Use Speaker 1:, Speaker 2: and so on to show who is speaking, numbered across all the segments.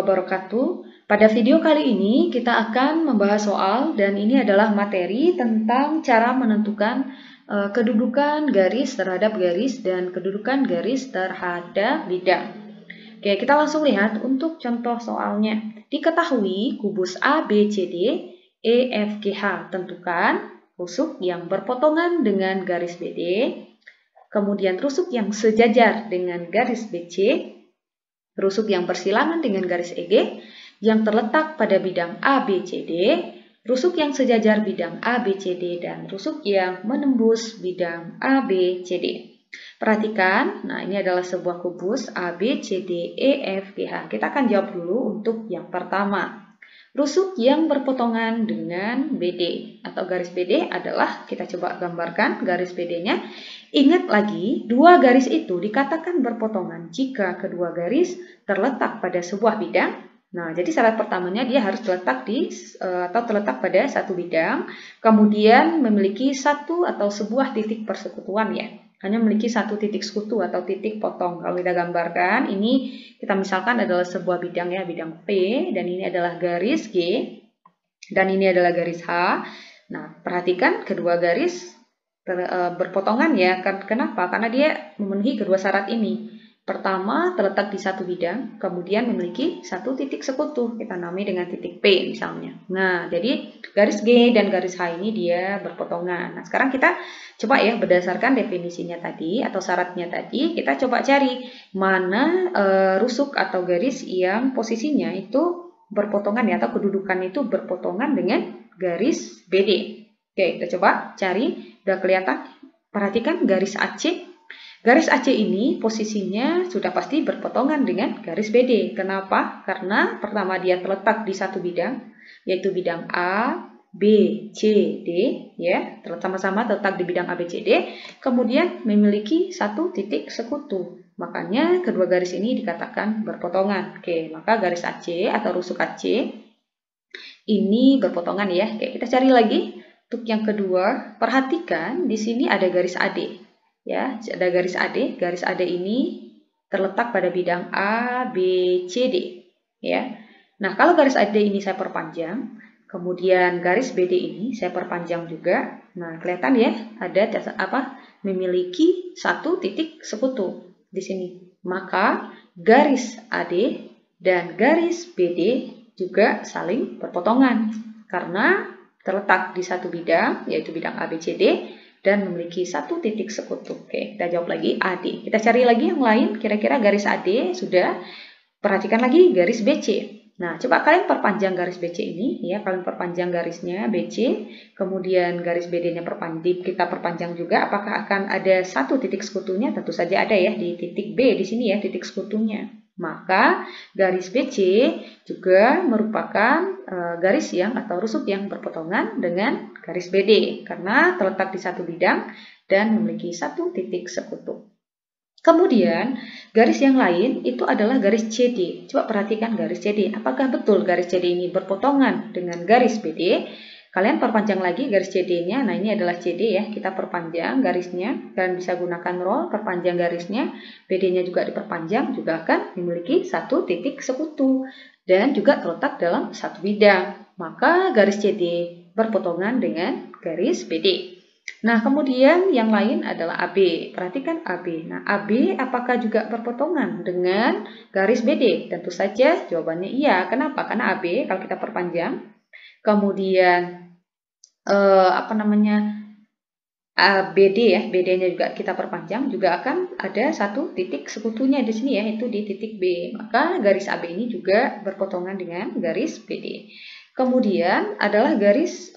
Speaker 1: wabarakatuh. Pada video kali ini kita akan membahas soal dan ini adalah materi tentang cara menentukan kedudukan garis terhadap garis dan kedudukan garis terhadap bidang. Oke, kita langsung lihat untuk contoh soalnya. Diketahui kubus ABCD, EFGH. Tentukan rusuk yang berpotongan dengan garis BD, kemudian rusuk yang sejajar dengan garis BC, rusuk yang bersilangan dengan garis EG yang terletak pada bidang ABCD, rusuk yang sejajar bidang ABCD, dan rusuk yang menembus bidang ABCD. Perhatikan, nah ini adalah sebuah kubus ABCD, EFGH. Kita akan jawab dulu untuk yang pertama. Rusuk yang berpotongan dengan BD atau garis BD adalah, kita coba gambarkan garis BD-nya. Ingat lagi, dua garis itu dikatakan berpotongan jika kedua garis terletak pada sebuah bidang. Nah, jadi syarat pertamanya dia harus terletak pada satu bidang, kemudian memiliki satu atau sebuah titik persekutuan ya. Hanya memiliki satu titik sekutu atau titik potong. Kalau kita gambarkan, ini kita misalkan adalah sebuah bidang ya, bidang P, dan ini adalah garis G, dan ini adalah garis H. Nah, perhatikan kedua garis berpotongan ya. Kenapa? Karena dia memenuhi kedua syarat ini. Pertama, terletak di satu bidang, kemudian memiliki satu titik sekutu. Kita namai dengan titik P misalnya. Nah, jadi garis G dan garis H ini dia berpotongan. Nah, sekarang kita coba ya berdasarkan definisinya tadi atau syaratnya tadi, kita coba cari mana rusuk atau garis yang posisinya itu berpotongan ya, atau kedudukan itu berpotongan dengan garis BD. Oke, kita coba cari. Udah kelihatan? Perhatikan garis AC. Garis AC ini posisinya sudah pasti berpotongan dengan garis BD. Kenapa? Karena pertama dia terletak di satu bidang, yaitu bidang A, B, C, D, ya, sama-sama terletak di bidang A, B, C, D. Kemudian memiliki satu titik sekutu. Makanya kedua garis ini dikatakan berpotongan. Oke, maka garis AC atau rusuk AC ini berpotongan ya. Oke, kita cari lagi. Untuk yang kedua, perhatikan di sini ada garis AD. Ya, ada garis AD. Garis AD ini terletak pada bidang A, B, C, D. Ya. Nah, kalau garis AD ini saya perpanjang, kemudian garis BD ini saya perpanjang juga. Nah, kelihatan ya, ada memiliki satu titik sekutu di sini. Maka garis AD dan garis BD juga saling berpotongan karena terletak di satu bidang, yaitu bidang ABCD, dan memiliki satu titik sekutu. Oke, kita jawab lagi AD. Kita cari lagi yang lain, kira-kira garis AD sudah. Perhatikan lagi garis BC. Nah, coba kalian perpanjang garis BC ini, ya, kalian perpanjang garisnya BC, kemudian garis BD-nya kita perpanjang juga. Apakah akan ada satu titik sekutunya? Tentu saja ada ya, di titik B di sini ya, titik sekutunya. Maka garis BC juga merupakan garis yang atau rusuk yang berpotongan dengan garis BD karena terletak di satu bidang dan memiliki satu titik sekutu. Kemudian garis yang lain itu adalah garis CD. Coba perhatikan garis CD. Apakah betul garis CD ini berpotongan dengan garis BD? Kalian perpanjang lagi garis CD-nya. Nah, ini adalah CD ya. Kita perpanjang garisnya. Kalian bisa gunakan roll, perpanjang garisnya. BD-nya juga diperpanjang, juga akan memiliki satu titik sekutu. Dan juga terletak dalam satu bidang. Maka garis CD berpotongan dengan garis BD. Nah, kemudian yang lain adalah AB. Perhatikan AB. Nah, AB apakah juga berpotongan dengan garis BD? Tentu saja jawabannya iya. Kenapa? Karena AB kalau kita perpanjang, kemudian BD ya, BD-nya juga kita perpanjang, juga akan ada satu titik sekutunya di sini ya, itu di titik B. Maka garis AB ini juga berpotongan dengan garis BD. Kemudian adalah garis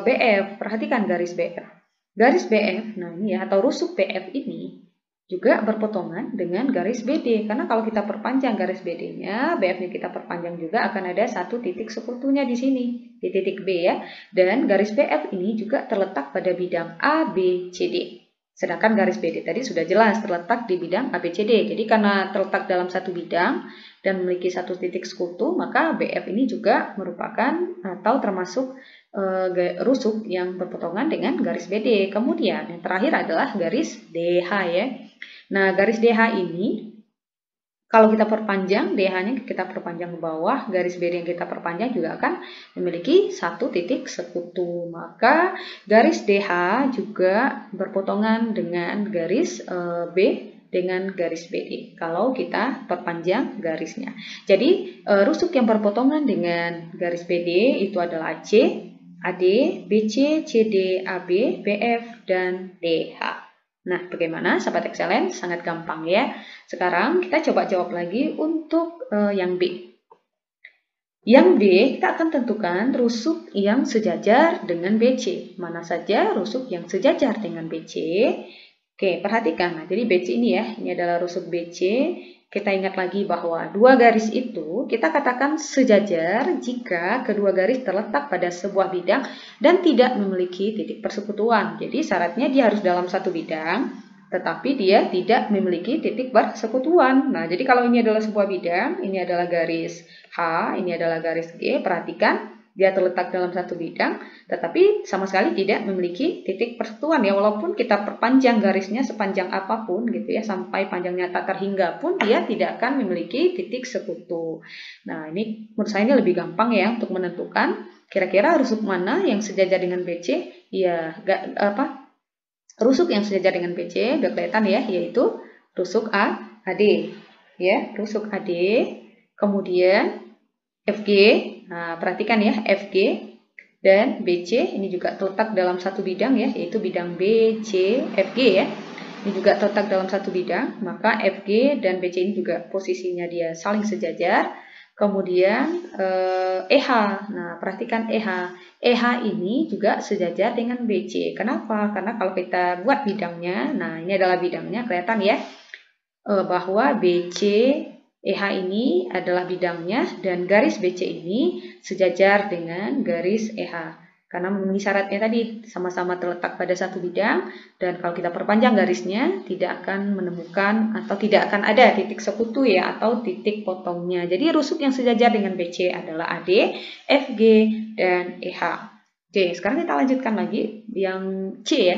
Speaker 1: BF. Perhatikan garis BF. Garis BF, nah ini ya, atau rusuk BF ini juga berpotongan dengan garis BD. Karena kalau kita perpanjang garis BD-nya, BF-nya kita perpanjang juga akan ada satu titik sekutunya di sini, di titik B ya. Dan garis BF ini juga terletak pada bidang ABCD. Sedangkan garis BD tadi sudah jelas terletak di bidang ABCD. Jadi karena terletak dalam satu bidang dan memiliki satu titik sekutu, maka BF ini juga merupakan atau termasuk rusuk yang berpotongan dengan garis BD. Kemudian yang terakhir adalah garis DH ya. Nah, garis DH ini Kalau kita perpanjang, DH-nya kita perpanjang ke bawah, garis BD yang kita perpanjang juga akan memiliki satu titik sekutu. Maka garis DH juga berpotongan dengan garis B dengan garis BD kalau kita perpanjang garisnya. Jadi rusuk yang berpotongan dengan garis BD itu adalah AC, AD, BC, CD, AB, BF, dan DH. Nah, bagaimana sahabat excellent? Sangat gampang ya. Sekarang kita coba jawab lagi untuk yang B. Yang B, kita akan tentukan rusuk yang sejajar dengan BC. Mana saja rusuk yang sejajar dengan BC? Oke, perhatikan. Nah, jadi BC ini ya, ini adalah rusuk BC. Kita ingat lagi bahwa dua garis itu kita katakan sejajar jika kedua garis terletak pada sebuah bidang dan tidak memiliki titik persekutuan. Jadi syaratnya dia harus dalam satu bidang, tetapi dia tidak memiliki titik persekutuan. Nah, jadi kalau ini adalah sebuah bidang, ini adalah garis H, ini adalah garis G, perhatikan. Dia terletak dalam satu bidang, tetapi sama sekali tidak memiliki titik persekutuan ya. Walaupun kita perpanjang garisnya sepanjang apapun gitu ya, sampai panjangnya tak terhingga pun dia tidak akan memiliki titik sekutu. Nah, ini menurut saya ini lebih gampang ya untuk menentukan kira-kira rusuk mana yang sejajar dengan BC. Ya, rusuk yang sejajar dengan BC udah kelihatan ya, yaitu rusuk AD ya, rusuk AD. Kemudian FG, nah perhatikan ya, FG dan BC ini juga terletak dalam satu bidang ya, yaitu bidang BC, FG ya. Ini juga terletak dalam satu bidang, maka FG dan BC ini juga posisinya dia saling sejajar. Kemudian EH, nah perhatikan EH. EH ini juga sejajar dengan BC. Kenapa? Karena kalau kita buat bidangnya, nah ini adalah bidangnya, kelihatan ya, bahwa BC EH ini adalah bidangnya dan garis BC ini sejajar dengan garis EH. Karena memenuhi syaratnya tadi, sama-sama terletak pada satu bidang dan kalau kita perpanjang garisnya tidak akan menemukan atau tidak akan ada titik sekutu ya atau titik potongnya. Jadi rusuk yang sejajar dengan BC adalah AD, FG, dan EH. Oke, sekarang kita lanjutkan lagi yang C ya.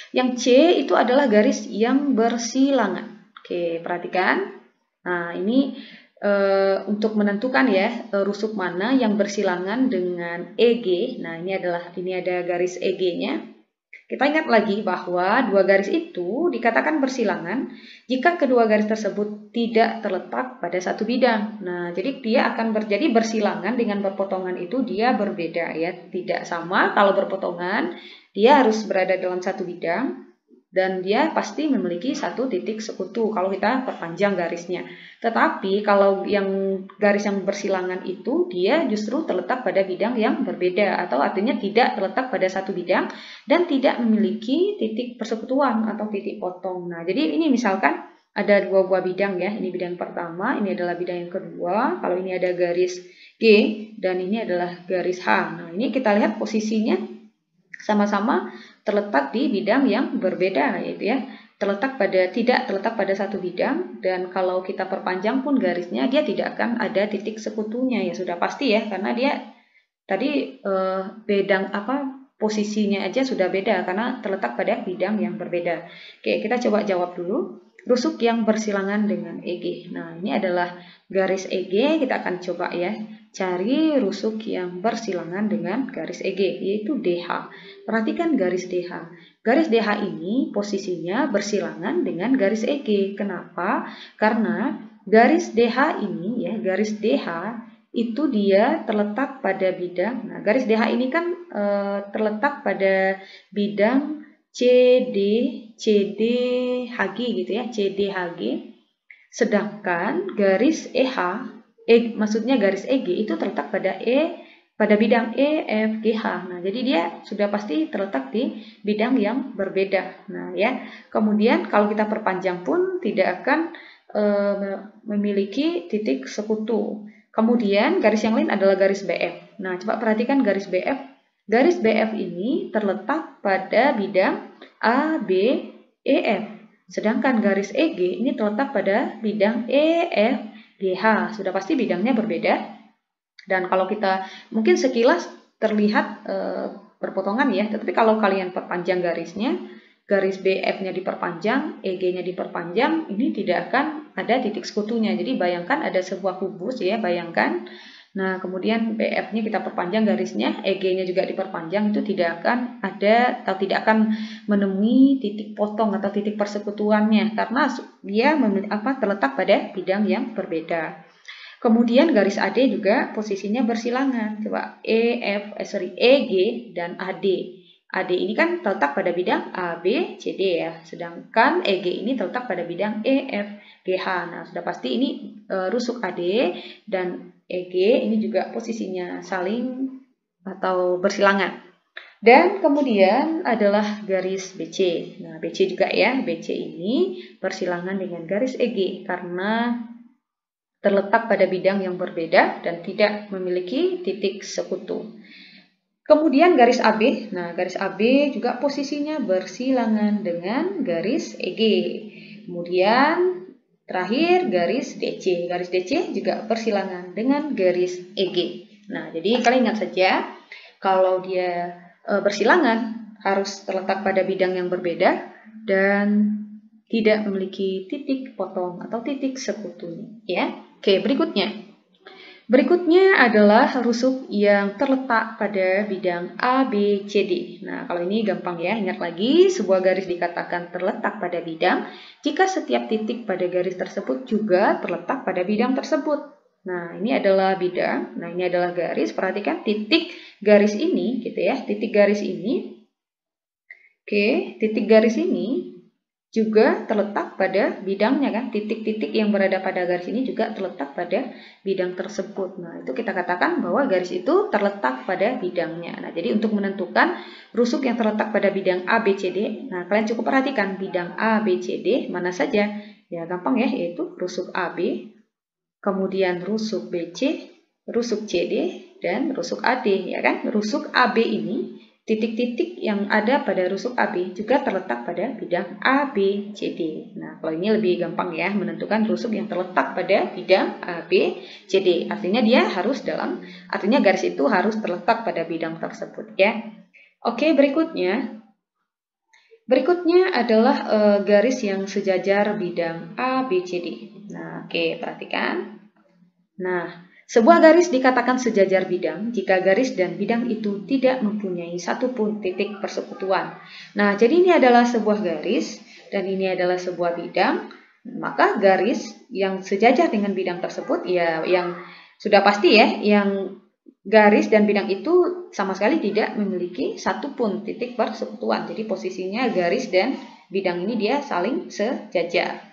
Speaker 1: Yang C itu adalah garis yang bersilangan. Oke, perhatikan. Nah, ini untuk menentukan ya rusuk mana yang bersilangan dengan EG. Nah, ini ada garis EG-nya. Kita ingat lagi bahwa dua garis itu dikatakan bersilangan jika kedua garis tersebut tidak terletak pada satu bidang. Nah, jadi dia akan terjadi bersilangan dengan berpotongan itu dia berbeda ya, tidak sama. Kalau berpotongan dia harus berada dalam satu bidang dan dia pasti memiliki satu titik sekutu kalau kita perpanjang garisnya. Tetapi kalau yang garis yang bersilangan itu dia justru terletak pada bidang yang berbeda atau artinya tidak terletak pada satu bidang dan tidak memiliki titik persekutuan atau titik potong. Nah, jadi ini misalkan ada dua buah bidang ya. Ini bidang pertama, ini adalah bidang yang kedua. Kalau ini ada garis G dan ini adalah garis H. Nah, ini kita lihat posisinya sama-sama terletak di bidang yang berbeda yaitu ya tidak terletak pada satu bidang dan kalau kita perpanjang pun garisnya dia tidak akan ada titik sekutunya ya sudah pasti ya karena dia tadi posisinya aja sudah beda karena terletak pada bidang yang berbeda. Oke, kita coba jawab dulu. Rusuk yang bersilangan dengan EG. Nah, ini adalah garis EG, kita akan coba ya cari rusuk yang bersilangan dengan garis EG, yaitu DH. Perhatikan garis DH. Garis DH ini posisinya bersilangan dengan garis EG. Kenapa? Karena garis DH ini ya, garis DH itu dia terletak pada bidang. Nah, garis DH ini kan terletak pada bidang CDHG gitu ya, CDHG. Sedangkan garis maksudnya garis EG itu terletak pada bidang EFGH. Nah, jadi dia sudah pasti terletak di bidang yang berbeda. Nah, ya. Kemudian kalau kita perpanjang pun tidak akan memiliki titik sekutu. Kemudian garis yang lain adalah garis BF. Nah, coba perhatikan garis BF. Garis BF ini terletak pada bidang A, B, EF. Sedangkan garis EG ini terletak pada bidang EFGH. Sudah pasti bidangnya berbeda. Dan kalau kita mungkin sekilas terlihat berpotongan ya. Tetapi kalau kalian perpanjang garisnya, garis BF-nya diperpanjang, EG-nya diperpanjang, ini tidak akan ada titik sekutunya. Jadi bayangkan ada sebuah kubus ya, bayangkan. Nah, kemudian BF-nya kita perpanjang garisnya, EG-nya juga diperpanjang, itu tidak akan ada atau tidak akan menemui titik potong atau titik persekutuannya karena dia terletak pada bidang yang berbeda. Kemudian garis AD juga posisinya bersilangan. Coba EG dan AD. AD ini kan terletak pada bidang AB, CD ya. Sedangkan EG ini terletak pada bidang EF, GH. Nah, sudah pasti ini rusuk AD dan EG ini juga posisinya saling atau bersilangan. Dan kemudian adalah garis BC. Nah, BC juga ya. BC ini bersilangan dengan garis EG karena terletak pada bidang yang berbeda dan tidak memiliki titik sekutu. Kemudian garis AB, nah garis AB juga posisinya bersilangan dengan garis EG. Kemudian terakhir garis DC. Garis DC juga bersilangan dengan garis EG. Nah, jadi kalian ingat saja, kalau dia bersilangan harus terletak pada bidang yang berbeda dan tidak memiliki titik potong atau titik sekutunya. Ya, oke, berikutnya. Berikutnya adalah rusuk yang terletak pada bidang ABCD. Nah, kalau ini gampang ya, ingat lagi, sebuah garis dikatakan terletak pada bidang jika setiap titik pada garis tersebut juga terletak pada bidang tersebut. Nah, ini adalah bidang, nah ini adalah garis, perhatikan titik garis ini, gitu ya, titik garis ini. Oke, titik garis ini juga terletak pada bidangnya kan, titik-titik yang berada pada garis ini juga terletak pada bidang tersebut. Nah, itu kita katakan bahwa garis itu terletak pada bidangnya. Nah, jadi untuk menentukan rusuk yang terletak pada bidang ABCD, nah kalian cukup perhatikan bidang ABCD mana saja. Ya, gampang ya, yaitu rusuk AB, kemudian rusuk BC, rusuk CD, dan rusuk AD, ya kan? Rusuk AB ini, titik-titik yang ada pada rusuk AB juga terletak pada bidang ABCD. Nah, kalau ini lebih gampang ya, menentukan rusuk yang terletak pada bidang ABCD. Artinya artinya garis itu harus terletak pada bidang tersebut ya. Oke, berikutnya. Berikutnya adalah garis yang sejajar bidang ABCD. Nah, oke, perhatikan. Nah, sebuah garis dikatakan sejajar bidang jika garis dan bidang itu tidak mempunyai satupun titik persekutuan. Nah, jadi ini adalah sebuah garis dan ini adalah sebuah bidang. Maka garis yang sejajar dengan bidang tersebut, ya yang sudah pasti ya, yang garis dan bidang itu sama sekali tidak memiliki satupun titik persekutuan. Jadi posisinya garis dan bidang ini dia saling sejajar.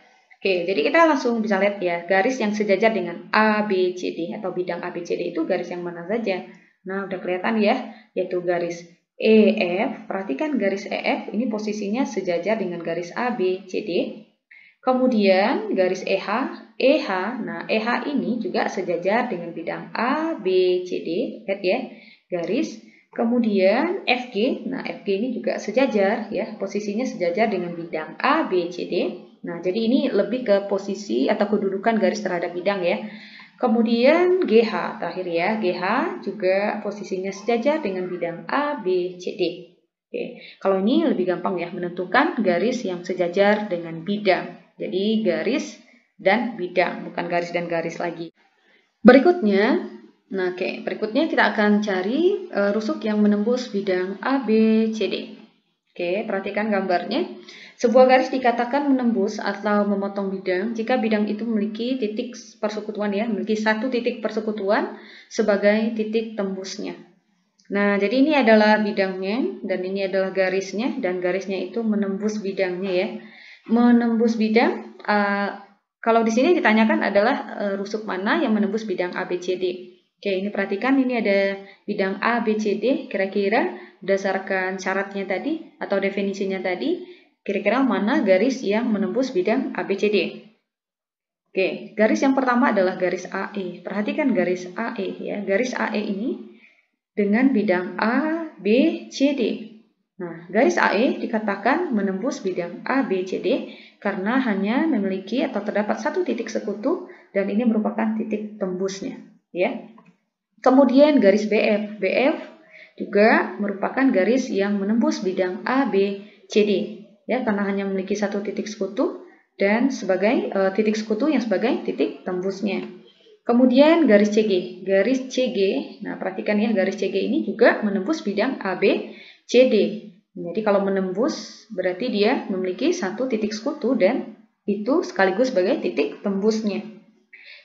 Speaker 1: Oke, jadi kita langsung bisa lihat ya, garis yang sejajar dengan ABCD atau bidang ABCD itu garis yang mana saja. Nah, udah kelihatan ya, yaitu garis EF. Perhatikan garis EF ini posisinya sejajar dengan garis ABCD. Kemudian garis EH. Nah, EH ini juga sejajar dengan bidang ABCD. Lihat ya, garis. Kemudian FG. Nah, FG ini juga sejajar ya, posisinya sejajar dengan bidang ABCD. Nah, jadi ini lebih ke posisi atau kedudukan garis terhadap bidang ya. Kemudian GH terakhir ya, GH juga posisinya sejajar dengan bidang ABCD. Oke, kalau ini lebih gampang ya, menentukan garis yang sejajar dengan bidang. Jadi garis dan bidang, bukan garis dan garis lagi. Berikutnya, berikutnya kita akan cari rusuk yang menembus bidang ABCD. Oke, perhatikan gambarnya. Sebuah garis dikatakan menembus atau memotong bidang jika bidang itu memiliki titik persekutuan ya, memiliki satu titik persekutuan sebagai titik tembusnya. Nah, jadi ini adalah bidangnya dan ini adalah garisnya dan garisnya itu menembus bidangnya ya. Menembus bidang, kalau di sini ditanyakan adalah rusuk mana yang menembus bidang ABCD. Oke, ini perhatikan, ini ada bidang ABCD, kira-kira berdasarkan syaratnya tadi atau definisinya tadi, kira-kira mana garis yang menembus bidang ABCD. Oke, garis yang pertama adalah garis AE. Perhatikan garis AE ya. Garis AE ini dengan bidang ABCD. Nah, garis AE dikatakan menembus bidang ABCD karena hanya memiliki atau terdapat satu titik sekutu dan ini merupakan titik tembusnya, ya. Kemudian garis BF. BF juga merupakan garis yang menembus bidang ABCD. ya, karena hanya memiliki satu titik sekutu dan sebagai titik sekutu yang sebagai titik tembusnya. Kemudian garis CG. Garis CG, nah perhatikan ya, garis CG ini juga menembus bidang AB, CD. Jadi kalau menembus berarti dia memiliki satu titik sekutu dan itu sekaligus sebagai titik tembusnya.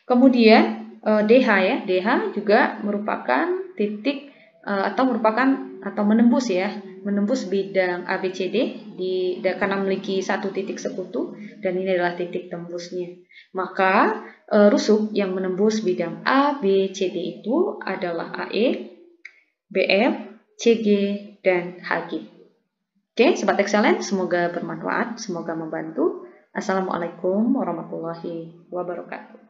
Speaker 1: Kemudian DH ya, DH juga merupakan titik atau menembus ya, menembus bidang ABCD karena memiliki satu titik sekutu dan ini adalah titik tembusnya. Maka rusuk yang menembus bidang ABCD itu adalah AE, BF, CG, dan HG. Oke, Sobat Excellent, semoga bermanfaat, semoga membantu. Assalamualaikum warahmatullahi wabarakatuh.